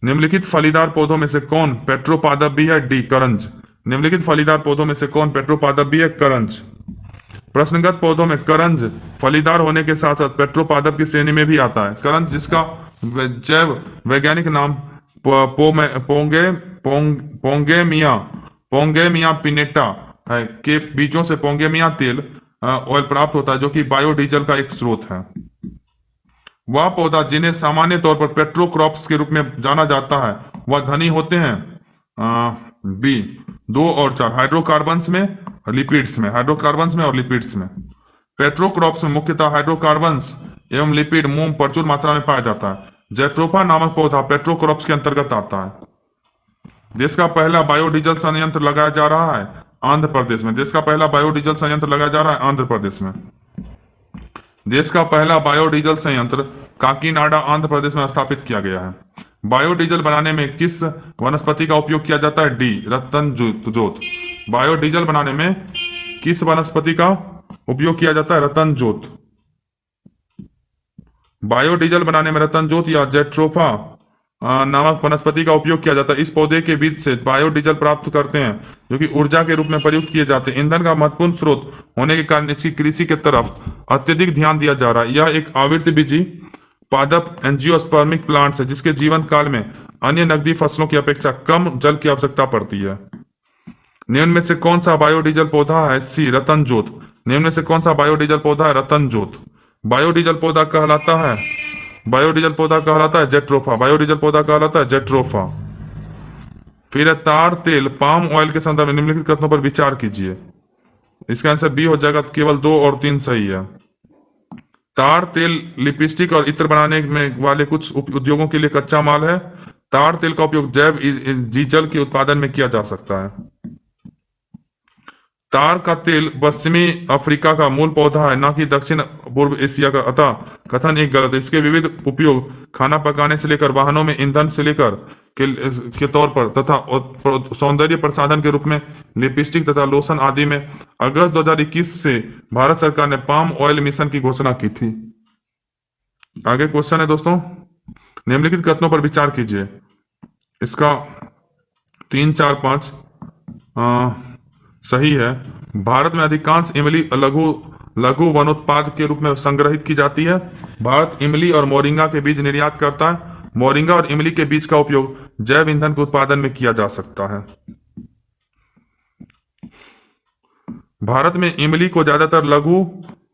निम्नलिखित फलीदार पौधों में से कौन पेट्रोपादप भी है? डी, करंज। निम्नलिखित फलीदार पौधों में से कौन पेट्रोपादप भी है? करंज। प्रश्नगत पौधों में करंज फलीदार होने के साथ साथ पेट्रोपादप की श्रेणी में भी आता है। करंज, जिसका जैव वैज्ञानिक नाम पोंगेमिया पिनेटा है, के बीजों से पोंगेमिया तेल ऑयल प्राप्त होता है, जो कि बायोडीजल का एक स्रोत है। वह पौधा जिन्हें सामान्य तौर पर पेट्रोक्रॉप्स के रूप में जाना जाता है, वह धनी होते हैं बी, 2 और 4 हाइड्रोकार्बन्स में, लिपिड्स में, हाइड्रोकार्बन्स में और लिपिड्स में। पेट्रोक्रॉप्स में मुख्यतः हाइड्रोकार्बन्स एवं लिपिड मोम प्रचुर मात्रा में पाया जाता है। जैट्रोफा नामक पौधा पेट्रोक्रॉप्स के अंतर्गत आता है। देश का पहला बायोडीजल संयंत्र लगाया जा रहा है आंध्र प्रदेश में। देश का पहला बायोडीजल संयंत्र लगाया जा रहा है आंध्र प्रदेश में। देश का पहला बायोडीजल संयंत्र काकीनाडा आंध्र प्रदेश में स्थापित किया गया है। बायोडीजल बनाने में किस वनस्पति का उपयोग किया जाता है? डी, रतन जोत। बायोडीजल बनाने में किस वनस्पति का उपयोग किया जाता है? रतन जोत। बायोडीजल बनाने में रतन जोत या जेट्रोफा नामक वनस्पति का उपयोग किया जाता है। इस पौधे के बीज से बायोडीजल प्राप्त करते हैं, जो कि ऊर्जा के रूप में प्रयुक्त किए जाते हैं। ईंधन का महत्वपूर्ण स्रोत होने के कारण इसकी कृषि की तरफ अत्यधिक ध्यान दिया जा रहा है। यह एक आवृतबीजी पादप एंजियोस्पर्मिक प्लांट है, जिसके जीवन काल में अन्य नकदी फसलों की अपेक्षा कम जल की आवश्यकता पड़ती है। निम्न में से कौन सा बायोडीजल पौधा है? सी, रतन जोत। निम्न में से कौन सा बायोडीजल पौधा है? रतन जोत। बायोडीजल पौधा कहलाता है जेट्रोफा। बायोडीजल पौधा कहलाता है जेट्रोफा। फिर है तार तेल पाम ऑयल के संदर्भ में निम्नलिखित कथनों पर विचार कीजिए। इसका आंसर बी हो जाएगा, केवल 2 और 3 सही है। तार तेल लिपस्टिक और इत्र बनाने में वाले कुछ उद्योगों के लिए कच्चा माल है। तार तेल का उपयोग जैव डीजल के उत्पादन में किया जा सकता है। तार का तेल पश्चिमी अफ्रीका का मूल पौधा है, न कि दक्षिण पूर्व एशिया का, अतः कथन एक गलत है। इसके विविध उपयोग खाना पकाने से लेकर वाहनों में ईंधन से लेकर के तौर पर तथा सौंदर्य प्रसाधन के रूप में लिपस्टिक तथा लोशन आदि में। अगस्त 2021 से भारत सरकार ने पाम ऑयल मिशन की घोषणा की थी। आगे क्वेश्चन है दोस्तों, निम्नलिखित कथनों पर विचार कीजिए। इसका 3, 4, 5 सही है। भारत में अधिकांश इमली लघु वनोत्पाद के रूप में संग्रहित की जाती है। भारत इमली और मोरिंगा के बीज निर्यात करता है। मोरिंगा और इमली के बीज का उपयोग जैव ईंधन के उत्पादन में किया जा सकता है। भारत में इमली को ज्यादातर लघु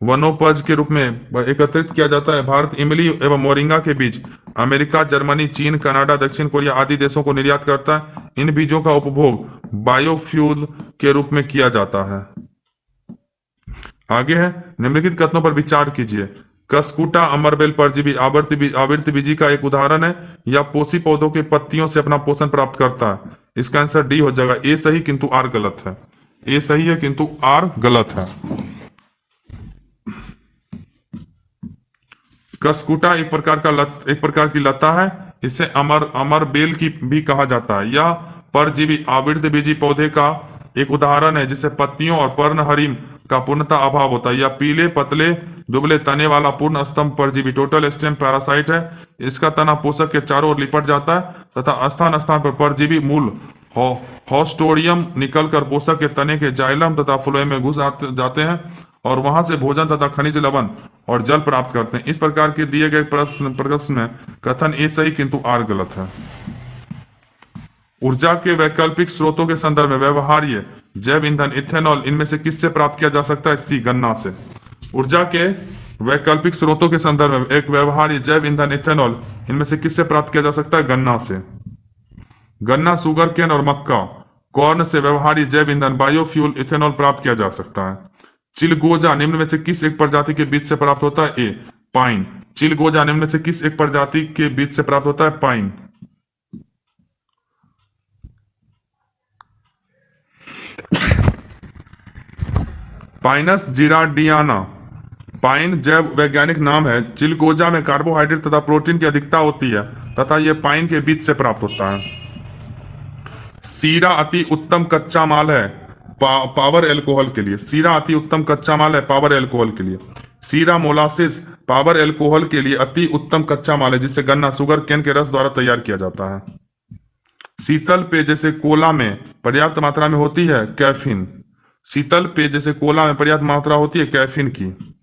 वनोपज के रूप में एकत्रित किया जाता है। भारत इमली एवं मोरिंगा के बीज अमेरिका, जर्मनी, चीन, कनाडा, दक्षिण कोरिया आदि देशों को निर्यात करता है। इन बीजों का उपभोग बायोफ्यूल के रूप में किया जाता है। आगे है, निम्नलिखित कथनों पर विचार कीजिए। कसकुटा अमरबेल परजीवी आवृतबीजी का एक उदाहरण है। यह पोषी पौधों के पत्तियों से अपना पोषण प्राप्त करता है। इसका आंसर डी हो जाएगा, ए सही किंतु आर गलत है। ए सही है किंतु आर गलत है। कसकुटा एक प्रकार की लता है। इसे अमरबेल की भी कहा जाता है। यह परजीवी आवृतबीजी पौधे का एक उदाहरण है, जिसे पत्तियों और पर्णहरिम का पूर्णतः अभाव होता है। यह पीले पतले दुबले तने वाला पूर्ण स्तंभ परजीवी टोटल स्टेम पैरासाइट है। इसका तना पोषक के चारों ओर लिपट जाता है तथा स्थान स्थान पर परजीवी मूल हॉस्टोडियम निकलकर पोषक के तने के जाइलम तथा फ्लोएम में घुस जाते हैं और वहां से भोजन तथा खनिज लवण और जल प्राप्त करते हैं। इस प्रकार के दिए गए प्रश्न में कथन ए सही किंतु आर गलत है। ऊर्जा के वैकल्पिक स्रोतों के संदर्भ में व्यवहार्य जैव ईंधन इथेनॉल इनमें से किससे प्राप्त किया जा सकता है? सी, गन्ना से। ऊर्जा के वैकल्पिक स्रोतों के संदर्भ में एक व्यवहार्य जैव ईंधन इथेनॉल इनमें से किससे प्राप्त किया जा सकता है? गन्ना से। गन्ना, सुगर केन और मक्का कॉर्न से व्यवहार्य जैव ईंधन बायोफ्यूल इथेनॉल प्राप्त किया जा सकता है। चिलगोजा निम्न में से किस एक प्रजाति के बीज से प्राप्त होता है? ए, पाइन। चिलगोजा निम्न में से किस एक प्रजाति के बीज से प्राप्त होता है? पाइन। पाइनस जिराडियाना पाइन जैव वैज्ञानिक नाम है। चिलगोजा में कार्बोहाइड्रेट तथा प्रोटीन की अधिकता होती है तथा यह पाइन के बीज से प्राप्त होता है। सीरा अति उत्तम कच्चा माल है पावर एल्कोहल के लिए। सीरा अति उत्तम कच्चा माल है पावर एल्कोहल के लिए। सीरा मोलासिस पावर एल्कोहल के लिए अति उत्तम कच्चा माल है जिसे गन्ना शुगर केन के रस द्वारा तैयार किया जाता है। शीतल पेय जैसे कोला में पर्याप्त मात्रा में होती है कैफीन। शीतल पेय जैसे कोला में पर्याप्त मात्रा होती है कैफीन की।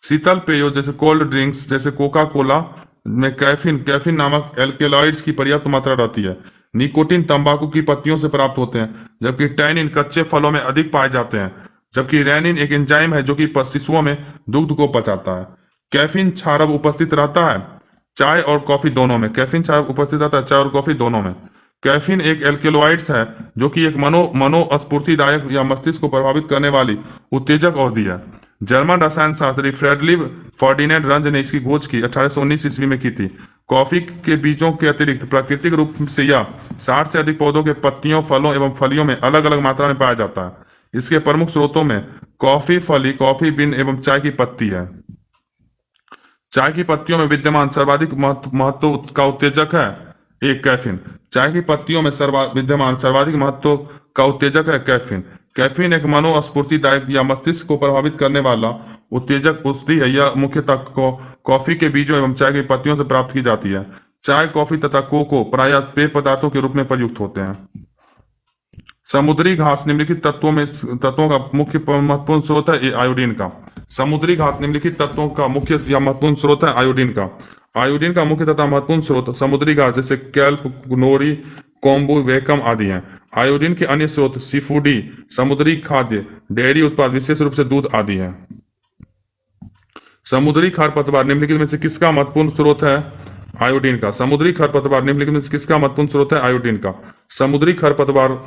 शीतल पेयों जैसे कोल्ड ड्रिंक्स जैसे कोका कोला में कैफीन नामक एल्केलॉइड्स की पर्याप्त मात्रा रहती है। निकोटीन तंबाकू की पत्तियों से प्राप्त होते हैं जबकि टैनिन कच्चे फलों में अधिक पाए जाते हैं। जबकि रेनिन एक एंजाइम है जो कि शिशुओं में दुग्ध को पचाता है। कैफीन क्षारक उपस्थित रहता है चाय और कॉफी दोनों में। कैफीन क्षारक उपस्थित रहता है चाय और कॉफी दोनों में। कैफीन एक एल्केलॉइड्स है जो कि एक मनोस्फूर्तिदायक या मस्तिष्क को प्रभावित करने वाली उत्तेजक औषधि है। जर्मन रसायन शास्त्री फ्रेडरिक फर्डिनेंड रंज ने इसकी खोज की 1819 ईस्वी में की थी। कॉफी के बीजों के अतिरिक्त प्राकृतिक रूप से यह 60 से अधिक पौधों के पत्तियों फलों एवं फलियों में अलग अलग मात्रा में पाया जाता है। इसके प्रमुख स्रोतों में कॉफी फली कॉफी बीन एवं चाय की पत्ती है। चाय की पत्तियों में विद्यमान सर्वाधिक महत्व का उत्तेजक है एक कैफीन। चाय की पत्तियों में विद्यमान सर्वाधिक महत्व का उत्तेजक है कैफीन। कैफीन एक मनोस्फूर्तिदायक या मस्तिष्क को प्रभावित करने वाला उत्तेजक औषधि है। यह मुख्यतः कॉफी के बीजों एवं चाय की पत्तियों से प्राप्त की जाती है। चाय कॉफी तथा कोको प्रायः पेय पदार्थों के रूप में प्रयुक्त होते हैं। समुद्री घास निम्नलिखित तत्वों का मुख्य महत्वपूर्ण स्रोत है आयोडीन का। समुद्री घास निम्नलिखित तत्वों का मुख्य या महत्वपूर्ण स्रोत है आयोडीन का। आयोडीन का मुख्य तथा महत्वपूर्ण स्रोत समुद्री घास जैसे केल्प नोरी कोम्बु वेकम आदि हैं। आयोडीन के अन्य स्रोत सीफूडी समुद्री खाद्य डेयरी उत्पाद विशेष रूप से दूध आदि हैं। समुद्री खरपतवार निम्नलिखित में से किसका महत्वपूर्ण स्रोत है आयोडीन का। समुद्री खरपतवार निम्नलिखित में से किसका महत्वपूर्ण स्रोत है आयोडीन का। समुद्री खरपतवार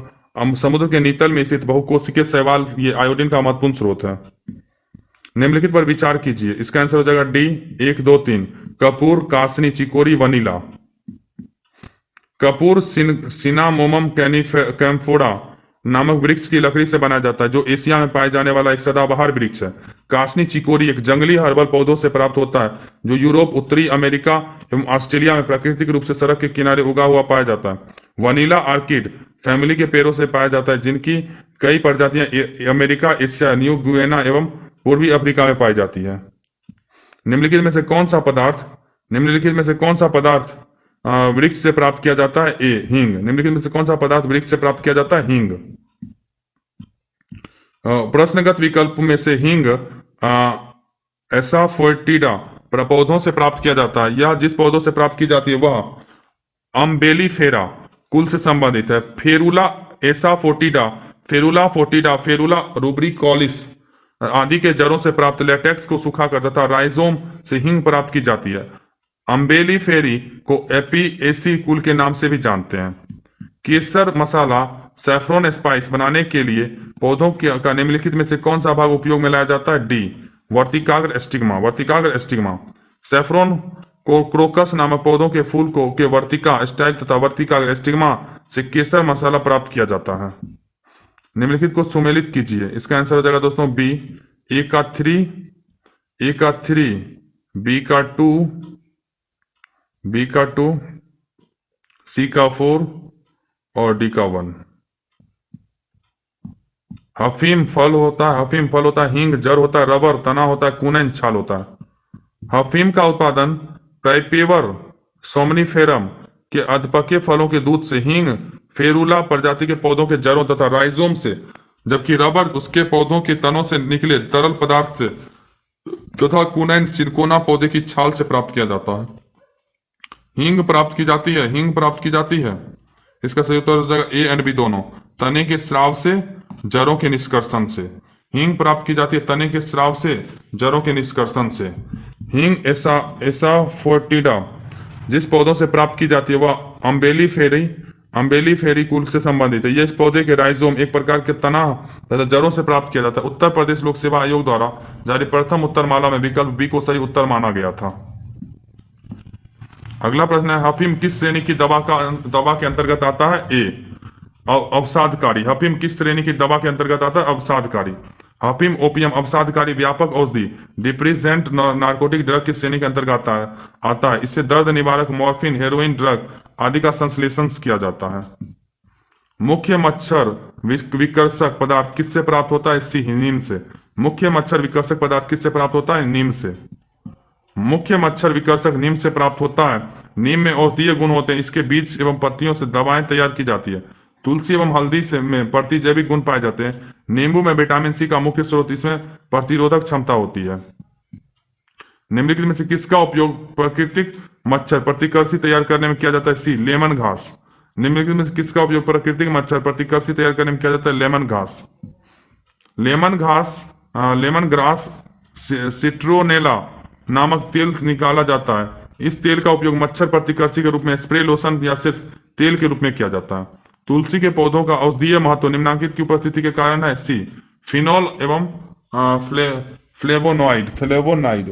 समुद्र के नीतल में स्थित बहुकोशिकीय शैवाल ये आयोडीन का महत्वपूर्ण स्रोत है। निम्नलिखित पर विचार कीजिए। इसका आंसर हो जाएगा डी 1 2 3 कपूर कासनी चिकोरी वनीला। कपूर सिनामोमम कैम्फोरा नामक वृक्ष की लकड़ी से बनाया जाता है जो एशिया में पाए जाने वाला एक सदाबहार वृक्ष है। कासनी चिकोरी एक जंगली हर्बल पौधों से प्राप्त होता है जो यूरोप उत्तरी अमेरिका एवं ऑस्ट्रेलिया में प्राकृतिक रूप से सड़क के किनारे उगा हुआ पाया जाता है। वनीला आर्किड फैमिली के पेड़ों से पाया जाता है जिनकी कई प्रजातियां अमेरिका एशिया न्यू गुएना एवं पूर्वी अफ्रीका में पाई जाती है। निम्नलिखित में से कौन सा पदार्थ वृक्ष से प्राप्त किया जाता है ए हींग। निम्नलिखित में से कौन सा पदार्थ वृक्ष से प्राप्त किया जाता है हींग। प्रश्नगत विकल्प में से हींग एसाफोएटिडा पौधों से प्राप्त किया जाता है। यह जिस पौधों से प्राप्त की जाती है वह अम्बेलिफेरा कुल से संबंधित है। फेरुला एसाफोटिडा फेरुला रूब्रिकॉलिस आदि के जड़ों से प्राप्त लेटेक्स को सुखाकर तथा राइजोम से हींग प्राप्त की जाती है। अम्बेलिफेरी को एपीएसी कुल के नाम से भी जानते हैं। केसर मसाला सैफरन स्पाइस बनाने के लिए पौधों का निम्नलिखित में से कौन सा भाग उपयोग में लाया जाता है डी वर्तिकाग्र एस्टिग्मा। सैफरन को क्रोकस नामक पौधों के फूल को के वर्तिका स्टैग तथा वर्तिकाग्र एस्टिग्मा से केसर मसाला प्राप्त किया जाता है। निम्नलिखित को सुमेलित कीजिए। इसका आंसर हो जाएगा दोस्तों बी ए का 3 बी का 2 सी का 4 और डी का 1। हफीम फल होता है हींग जड़ होता है रबर तना होता है कुनैन छाल होता है। हफीम का उत्पादन प्राइपेवर सोमनीफेरम के अधपके फलों के दूध से, हींग फेरुला प्रजाति के पौधों के जड़ों तथा राइजोम से, जबकि रबर उसके पौधों के तनों से निकले तरल पदार्थ से तथा कुनैन सिरकोना पौधे की छाल से प्राप्त किया जाता है। हींग प्राप्त की जाती है। इसका सही उत्तर हो जाएगा ए एंड बी दोनों। तने के स्राव से जड़ों के निष्कर्षण से हींग प्राप्त की जाती है। तने के स्राव से जड़ों के निष्कर्षण से। हींग एसाफोएटिडा जिस पौधों से प्राप्त की जाती है वह अम्बेलिफेरी कुल से संबंधित है। यह इस पौधे के राइजोम एक प्रकार के तना तथा जड़ों से प्राप्त किया जाता है। उत्तर प्रदेश लोक सेवा आयोग द्वारा जारी प्रथम उत्तरमाला में विकल्प बी को सही उत्तर माना गया था। अगला प्रश्न है हफीम किस श्रेणी की दवा के अंतर्गत आता है ए अवसादकारी। हफीम किस श्रेणी की दवा के अंतर्गत आता है अवसादकारी। अफीम ओपियम अवसादकारी व्यापक औषधि डिप्रेसेंट नार्कोटिक ड्रग की श्रेणी के अंतर्गत आता है। इससे दर्द निवारक मॉर्फिन हेरोइन ड्रग आदि का संश्लेषण किया जाता है। मुख्य मच्छर विकर्षक पदार्थ किससे प्राप्त होता है? सी, नीम से। मुख्य मच्छर विकर्षक पदार्थ किससे प्राप्त होता है? नीम से। मुख्य मच्छर विकर्षक नीम से प्राप्त होता है। नीम में औषधीय गुण होते हैं। इसके बीज एवं पत्तियों से दवाएं तैयार की जाती है। तुलसी एवं हल्दी से में प्रतिजैविक गुण पाए जाते हैं। नींबू में विटामिन सी का मुख्य स्रोत, इसमें प्रतिरोधक क्षमता होती है। निम्नलिखित में से किसका उपयोग प्राकृतिक मच्छर प्रतिकर्षी तैयार करने में किया जाता है? सी, लेमन घास। निम्नलिखित में से किसका उपयोग प्राकृतिक मच्छर प्रतिकर्षी तैयार करने में किया जाता है? लेमन घास। लेमन ग्रास सिट्रोनेला नामक तेल निकाला जाता है। इस तेल का उपयोग मच्छर प्रतिकर्षी के रूप में स्प्रे, लोशन या सिर्फ तेल के रूप में किया जाता है। तुलसी के पौधों का औषधीय महत्व निम्नलिखित की उपस्थिति के कारण है। सी, फिनोल एवं फ्लेवोनाइड।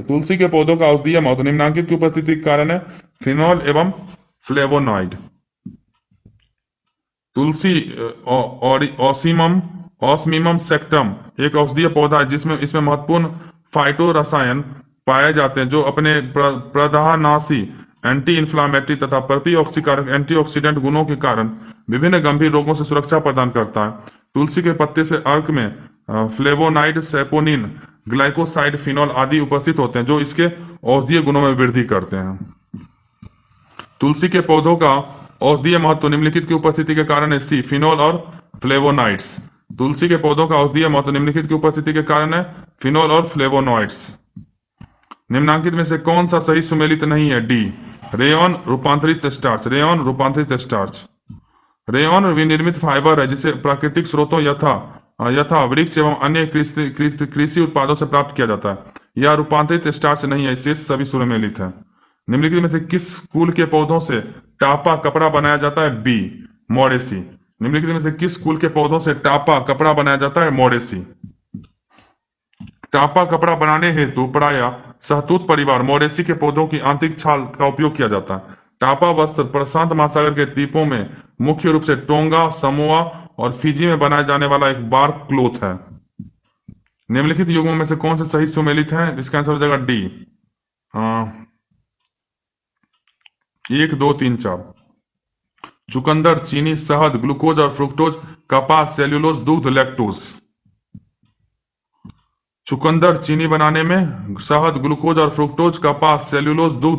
तुलसी के पौधों का औषधीय महत्व निम्नलिखित की उपस्थिति के कारण है। फिनोल एवं फ्लेवोनाइड। तुलसी ऑस्मियम सेक्टम एक औषधीय पौधा है जिसमें इसमें महत्वपूर्ण फाइटो रसायन पाए जाते हैं जो अपने प्रदाहनाशी, एंटी इंफ्लामेटरी तथा प्रतिऑक्सीकारक एंटीऑक्सीडेंट गुणों के कारण विभिन्न गंभीर रोगों से सुरक्षा प्रदान करता है। तुलसी के पत्ते से अर्क में फ्लेवोनाइड, सेपोनिन, ग्लाइकोसाइड, फिनोल आदि उपस्थित होते हैं जो इसके औषधीय गुणों में वृद्धि करते हैं। तुलसी के पौधों का औषधीय महत्व निम्नलिखित की उपस्थिति के कारण है। सी, फिनोल और फ्लेवोनाइड्स। तुलसी के पौधों का औषधीय महत्व निम्नलिखित की उपस्थिति के कारण है। फिनोल और फ्लेवोनॉइड्स। निम्नांकित में से कौन सा सही सुमेलित नहीं है? डी, रेयॉन रूपांतरित स्टार्च। रेयॉन रूपांतरित स्टार्च। रेयॉन विनिर्मित फाइबर है जिसे प्राकृतिक स्रोतों यथा वृक्ष एवं अन्य कृषि उत्पादों से प्राप्त किया जाता है। यह रूपांतरित स्टार्च नहीं है, शेष सभी सुमेलित है। निम्नलिखित में से किस कुल के पौधों से टापा कपड़ा बनाया जाता है? B, Moraceae. निम्नलिखित में से किस कुल के पौधों से टापा कपड़ा बनाया जाता है? मोरेसी। टापा कपड़ा बनाने हेतु प्रायः शहतूत परिवार मोरेसी के पौधों की आंतरिक छाल का उपयोग किया जाता है। टापा वस्त्र प्रशांत महासागर के द्वीपों में मुख्य रूप से टोंगा, समोआ और फिजी में बनाए जाने वाला एक बार्क क्लोथ है। निम्नलिखित युग्मों में से कौन से सही सुमेलित है? इसका आंसर हो जाएगा डी, 1, 2, 3, 4। चुकंदर, चीनी, शहद, ग्लूकोज और फ्रुक्टोज, कपास, सेल्यूलोज, दूध, लैक्टोज। चुकंदर चीनी बनाने में, शहद, ग्लूकोज और फ्रुक्टोज, कपास, सेल्यूलोज, दूध